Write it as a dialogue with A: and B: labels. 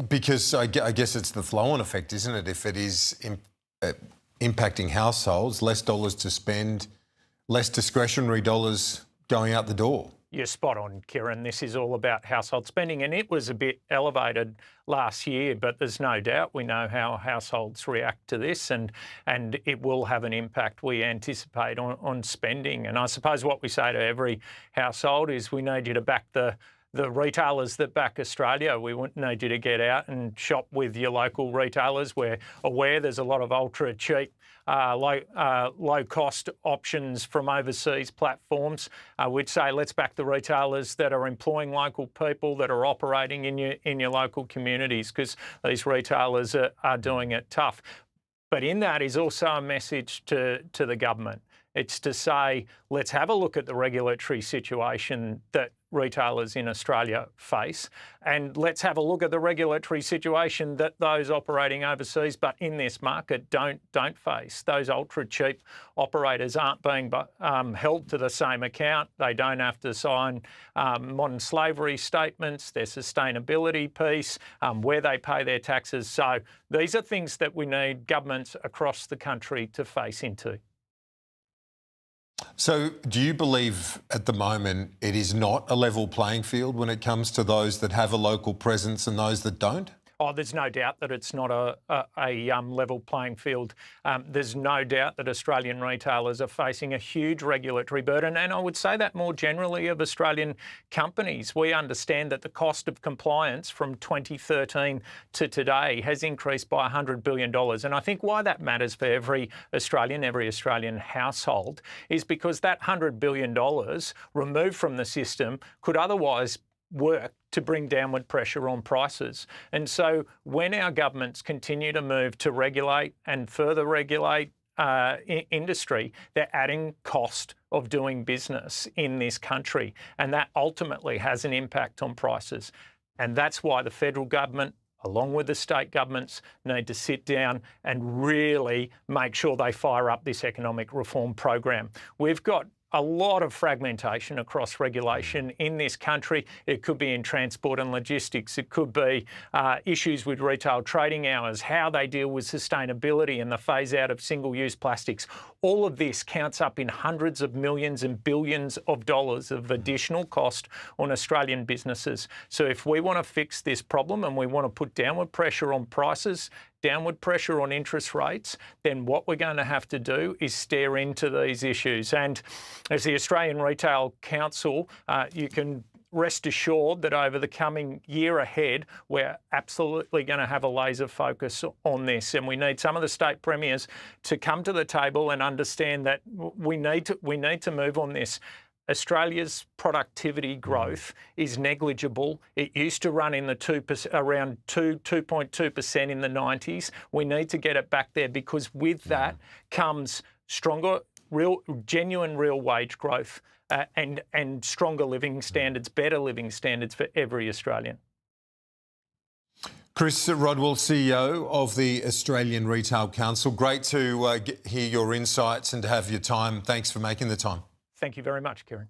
A: Because I guess it's the flow-on effect, isn't it? If it is impacting households, less dollars to spend, less discretionary dollars going out the door.
B: You're spot on, Kieran. This is all about household spending, and it was a bit elevated last year, but there's no doubt we know how households react to this, and it will have an impact, we anticipate, on spending. And I suppose what we say to every household is we need you to back the retailers that back Australia. We need you to get out and shop with your local retailers. We're aware there's a lot of ultra cheap, low cost options from overseas platforms. We'd say let's back the retailers that are employing local people, that are operating in your local communities, because these retailers are doing it tough. But in that is also a message to the government. It's to say, let's have a look at the regulatory situation that retailers in Australia face, and let's have a look at the regulatory situation that those operating overseas but in this market don't face. Those ultra cheap operators aren't being held to the same account. They don't have to sign modern slavery statements, their sustainability piece, where they pay their taxes. So these are things that we need governments across the country to face into.
A: So do you believe at the moment it is not a level playing field when it comes to those that have a local presence and those that don't?
B: Oh, there's no doubt that it's not a level playing field. There's no doubt that Australian retailers are facing a huge regulatory burden, and I would say that more generally of Australian companies. We understand that the cost of compliance from 2013 to today has increased by $100 billion. And I think why that matters for every Australian household is because that $100 billion removed from the system could otherwise work to bring downward pressure on prices. And so when our governments continue to move to regulate and further regulate industry, they're adding cost of doing business in this country. And that ultimately has an impact on prices. And that's why the federal government, along with the state governments, need to sit down and really make sure they fire up this economic reform program. We've got a lot of fragmentation across regulation in this country. It could be in transport and logistics. It could be issues with retail trading hours, how they deal with sustainability and the phase out of single-use plastics. All of this counts up in hundreds of millions and billions of dollars of additional cost on Australian businesses. So if we want to fix this problem and we want to put downward pressure on prices, downward pressure on interest rates, then what we're going to have to do is stare into these issues. And as the Australian Retail Council, you can rest assured that over the coming year ahead, we're absolutely going to have a laser focus on this. And we need some of the state premiers to come to the table and understand that we need to move on this. Australia's productivity growth is negligible. It used to run in the around 2.2% in the 90s. We need to get it back there, because with that comes stronger, genuine real wage growth and stronger living standards, better living standards for every Australian.
A: Chris Rodwell, CEO of the Australian Retail Council. Great to hear your insights and to have your time. Thanks for making the time.
B: Thank you very much, Kieran.